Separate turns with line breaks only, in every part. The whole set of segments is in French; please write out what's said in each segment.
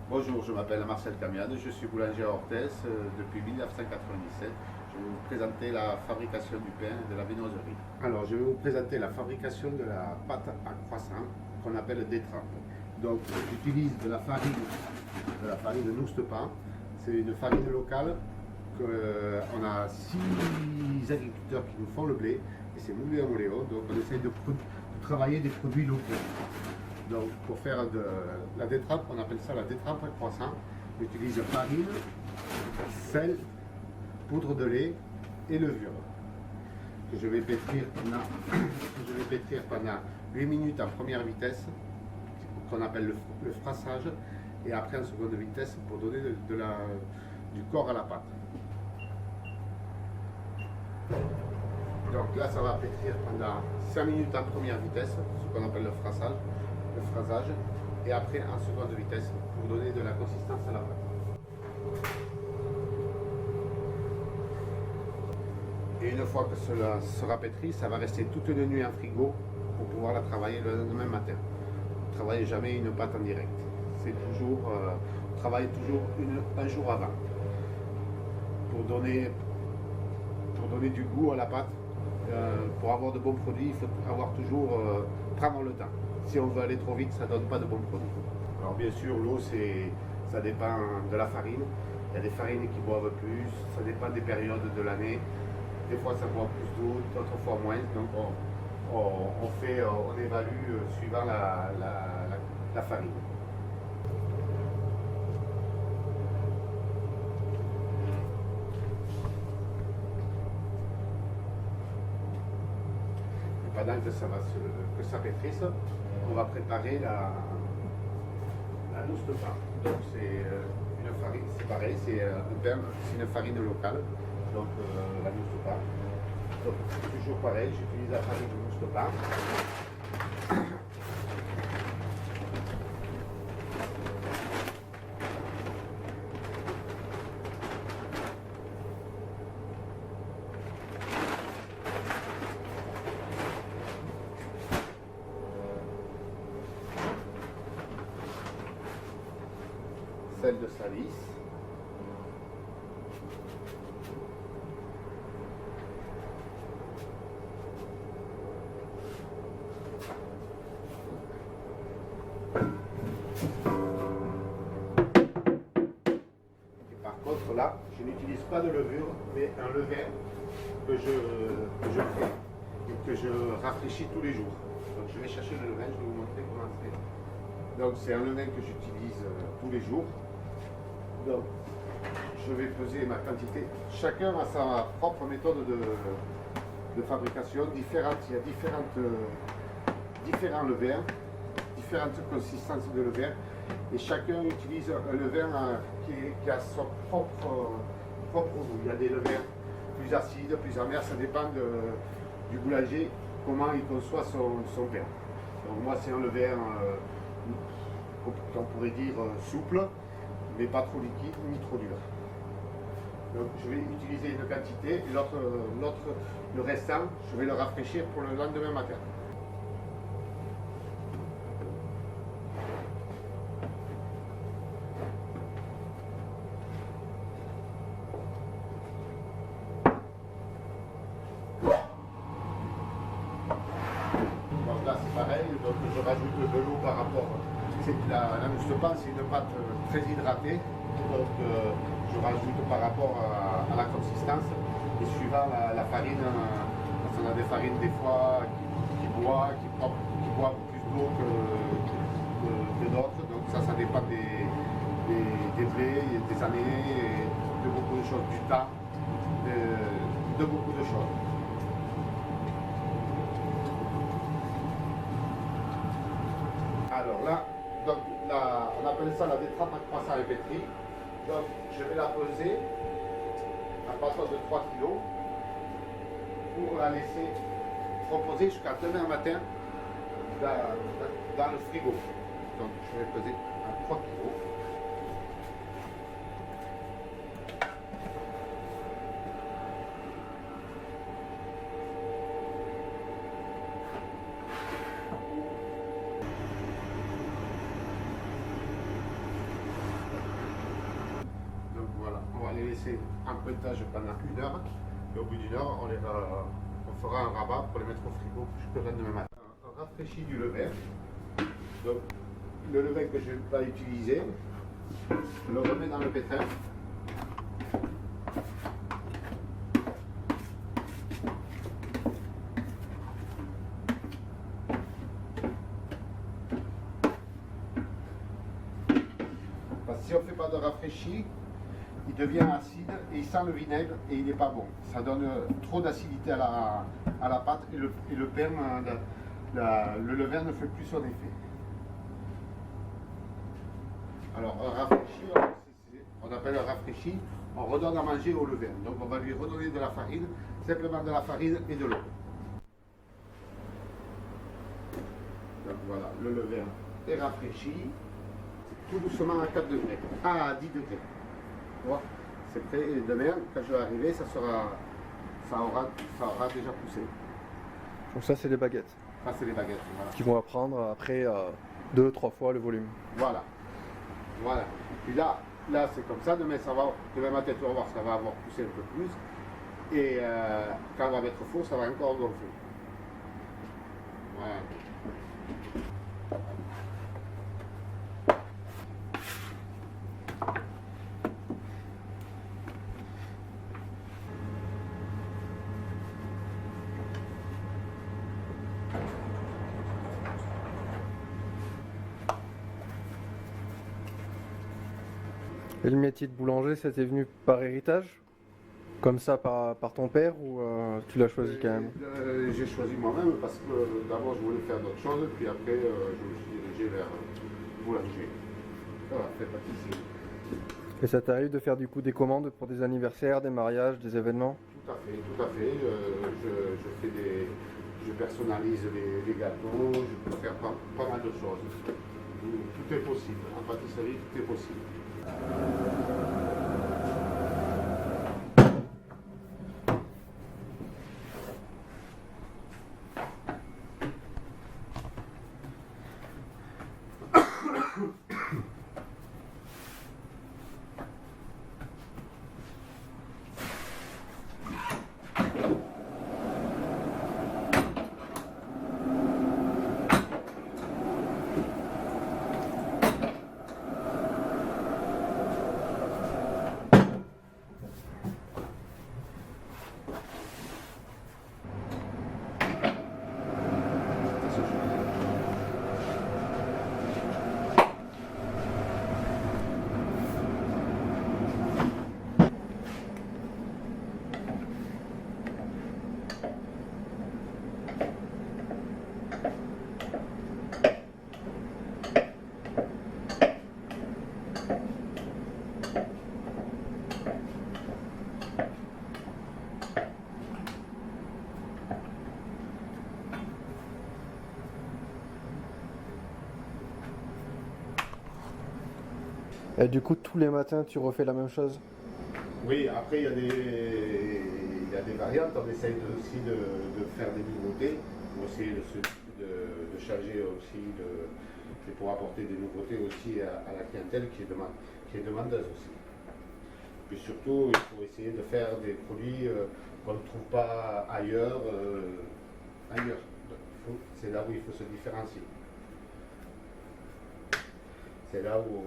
Bonjour, je m'appelle Marcel Camiade, je suis boulanger à Orthès depuis 1997. Je vais vous présenter la fabrication du pain et de la viennoiserie. Alors, je vais vous présenter la fabrication de la pâte à croissant qu'on appelle détrape. Donc, j'utilise de la farine de Noustepin. C'est une farine locale. On a 6 agriculteurs qui nous font le blé et c'est moulé à moléo. Donc, on essaye de travailler des produits locaux. Donc pour faire de la détrape, on appelle ça la détrape à croissant. On utilise farine, sel, poudre de lait et levure. Que je vais pétrir pendant 8 minutes en première vitesse, qu'on appelle le frassage, et après en seconde vitesse pour donner du corps à la pâte. Donc là, ça va pétrir pendant 5 minutes en première vitesse, ce qu'on appelle le frassage, et après en seconde vitesse pour donner de la consistance à la pâte. Et une fois que cela sera pétri, ça va rester toute une nuit en frigo pour pouvoir la travailler le lendemain matin. Ne travaillez jamais une pâte en direct. C'est toujours, on travaille toujours un jour avant pour donner du goût à la pâte. Pour avoir de bons produits, il faut prendre le temps. Si on veut aller trop vite, ça ne donne pas de bons produits. Alors bien sûr, l'eau, ça dépend de la farine. Il y a des farines qui boivent plus, ça dépend des périodes de l'année. Des fois, ça boit plus d'eau, d'autres fois moins. Donc on évalue suivant la farine. Pendant que ça pétrisse, on va préparer la nousse de pain. Donc c'est une farine, c'est pareil, c'est une farine locale, donc la nousse de pain. Donc toujours pareil, j'utilise la farine de nousse de pain. Sel de Salis, et par contre là, je n'utilise pas de levure, mais un levain que je fais et que je rafraîchis tous les jours. Donc je vais chercher le levain, je vais vous montrer comment c'est. Donc c'est un levain que j'utilise tous les jours. Donc je vais peser ma quantité. Chacun a sa propre méthode de fabrication différente. Il y a différents levains, différentes consistances de levain. Et chacun utilise un levain qui a son propre goût. Il y a des levains plus acides, plus amers, ça dépend du boulanger, comment il conçoit son pain. Donc moi c'est un levain qu'on pourrait dire souple, mais pas trop liquide ni trop dur. Donc je vais utiliser une quantité et le restant, je vais le rafraîchir pour le lendemain matin. Donc là c'est pareil, donc je rajoute de l'eau par rapport. La nousse de pain, c'est une pâte très hydratée, donc je rajoute par rapport à la consistance et suivant la farine, parce qu'on a des farines des fois qui boivent plus d'eau que d'autres, donc ça dépend des blés, des années, de beaucoup de choses, du temps, de beaucoup de choses. Alors là, donc on appelle ça la détrape à croissant et pétri. Donc je vais la peser à partir de 3 kg pour la laisser reposer jusqu'à demain matin dans le frigo. Donc je vais peser à 3 kg. les laisser en pointage pendant 1 heure. Et au bout d'1 heure, on fera un rabat pour les mettre au frigo jusqu'au lendemain matin. On rafraîchit du levain. Donc, le levain que je vais utiliser, je le remets dans le pétrin. Parce que si on ne fait pas de rafraîchi, il devient acide et il sent le vinaigre et il n'est pas bon. Ça donne trop d'acidité à la pâte et le pain, le levain ne fait plus son effet. Alors un rafraîchi, on appelle un rafraîchi, on redonne à manger au levain. Donc on va lui redonner de la farine, simplement de la farine et de l'eau. Donc voilà, le levain est rafraîchi, tout doucement à 4 degrés, à 10 degrés. Voilà, c'est prêt et demain, quand je vais arriver, ça aura déjà poussé.
Donc ça, c'est les baguettes.
Ça, c'est les baguettes, voilà.
Qui vont apprendre après 2-3 fois le volume.
Voilà. Voilà. Puis là c'est comme ça. Demain matin, tu vas voir, ça va avoir poussé un peu plus. Et quand on va mettre au four, ça va encore gonfler. Voilà.
Et le métier de boulanger, ça t'est venu par héritage? Comme ça par ton père ou tu l'as choisi quand même?
J'ai choisi moi-même parce que d'abord je voulais faire d'autres choses, puis après je me suis dirigé vers boulanger. Voilà, fait pâtisserie.
Et ça t'arrive de faire du coup des commandes pour des anniversaires, des mariages, des événements?
Tout à fait, tout à fait. Je personnalise les gâteaux, je peux faire pas mal de choses. Tout est possible. En pâtisserie, tout est possible.
Et du coup, tous les matins, tu refais la même chose?
Oui, après il y a des variantes, on essaye aussi de faire des nouveautés, pour essayer de changer aussi, et pour apporter des nouveautés aussi à la clientèle qui est demandeuse aussi. Puis surtout, il faut essayer de faire des produits qu'on ne trouve pas ailleurs. C'est là où il faut se différencier. C'est là où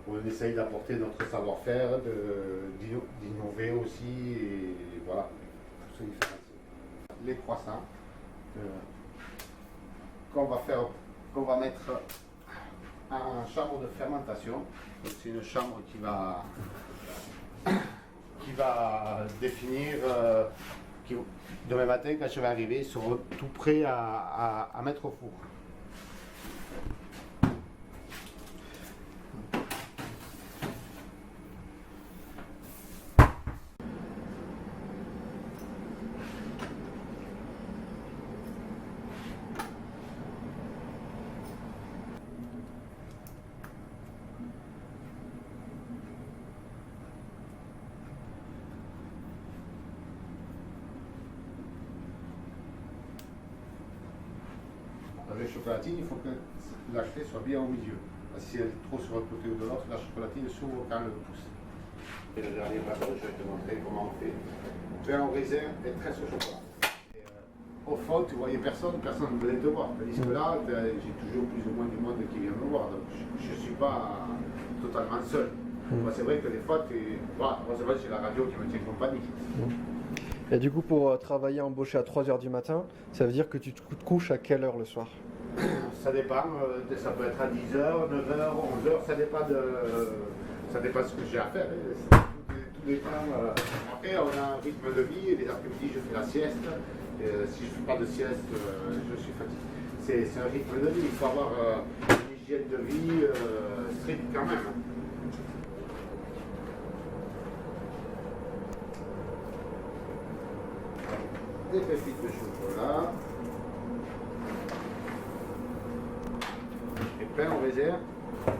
on essaye d'apporter notre savoir-faire, d'innover aussi, et voilà, pour se différencier. Les croissants qu'on va mettre en chambre de fermentation. C'est une chambre qui va définir, demain matin, quand je vais arriver, ils seront tout prêts à mettre au four. Avec la chocolatine, il faut que la clé soit bien au milieu. Parce que si elle est trop sur un côté ou de l'autre, la chocolatine s'ouvre quand elle pousse. Et le dernier plateau, je vais te montrer comment on fait. Pain au raisin et tresse au chocolat. Au fond, tu voyais personne, personne ne venait te voir. Tandis que là, j'ai toujours plus ou moins du monde qui vient me voir. Donc je ne suis pas totalement seul. Moi, c'est vrai que des fois, heureusement, j'ai la radio qui me tient compagnie.
Et du coup, pour travailler embauché à 3 h du matin, ça veut dire que tu te couches à quelle heure le soir?
Ça dépend, ça peut être à 10 h, 9 h, 11 h, ça dépend de ce que j'ai à faire. Tout dépend. Après, on a un rythme de vie, et les après-midi, je fais la sieste. Si je ne fais pas de sieste, je suis fatigué. C'est un rythme de vie, il faut avoir une hygiène de vie stricte quand même. Des pépites de chocolat. Et pain au raisin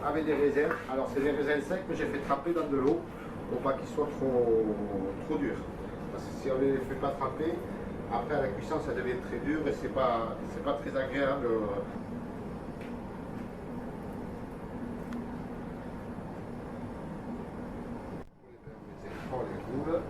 avec des raisins. Alors c'est des raisins secs que j'ai fait tremper dans de l'eau pour pas qu'ils soient trop durs. Parce que si on ne les fait pas tremper, après à la cuisson ça devient très dur et c'est pas très agréable. On les roule.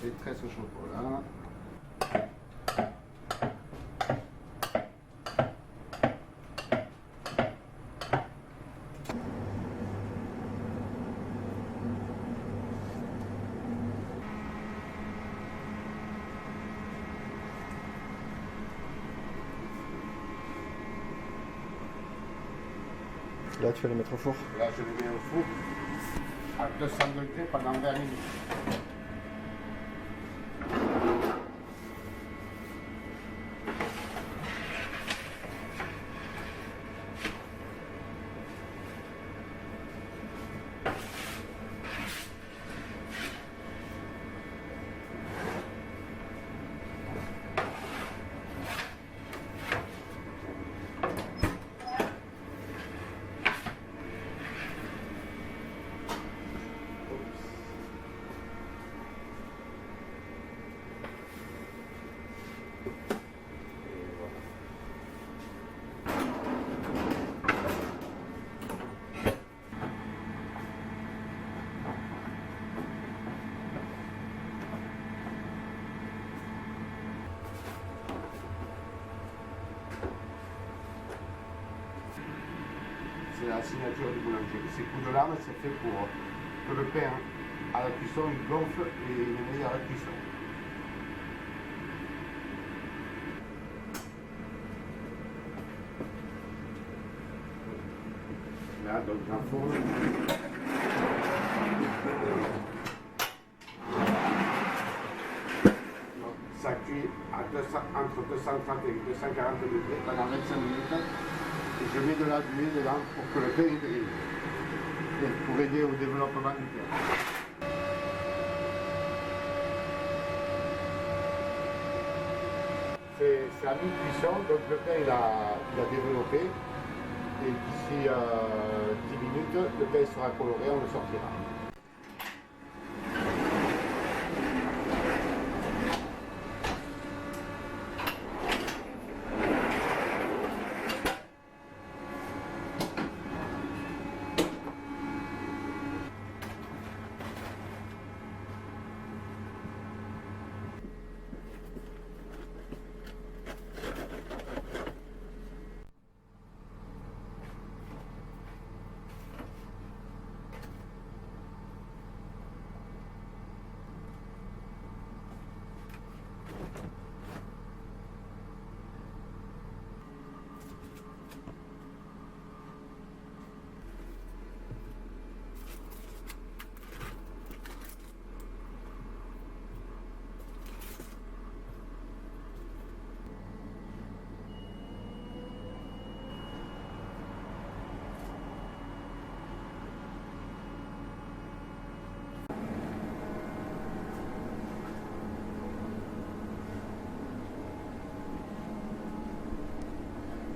Des tresses au chocolat.
Là, tu vas les mettre au four.
Là, je les mets au four à 200 degrés pendant 20 minutes. C'est la signature du boulanger. Ces coups de lame, c'est fait pour que le pain à la cuisson il gonfle et il est meilleur à la cuisson. Là, donc en four. Ça cuit à entre 230 et 240 degrés pendant 25 minutes. Et je mets de la buée dedans pour que le pain brille et pour aider au développement du pain. C'est à mi-cuisson, donc le pain il a développé et d'ici 10 minutes le pain sera coloré, on le sortira.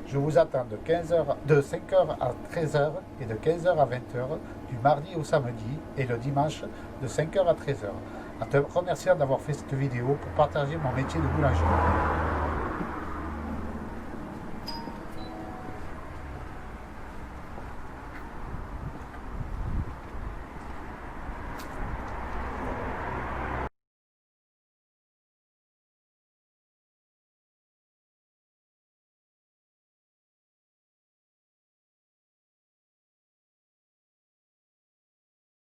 Je vous attends de 5h à 13h et de 15h à 20h du mardi au samedi et le dimanche de 5h à 13h. En te remerciant d'avoir fait cette vidéo pour partager mon métier de boulanger.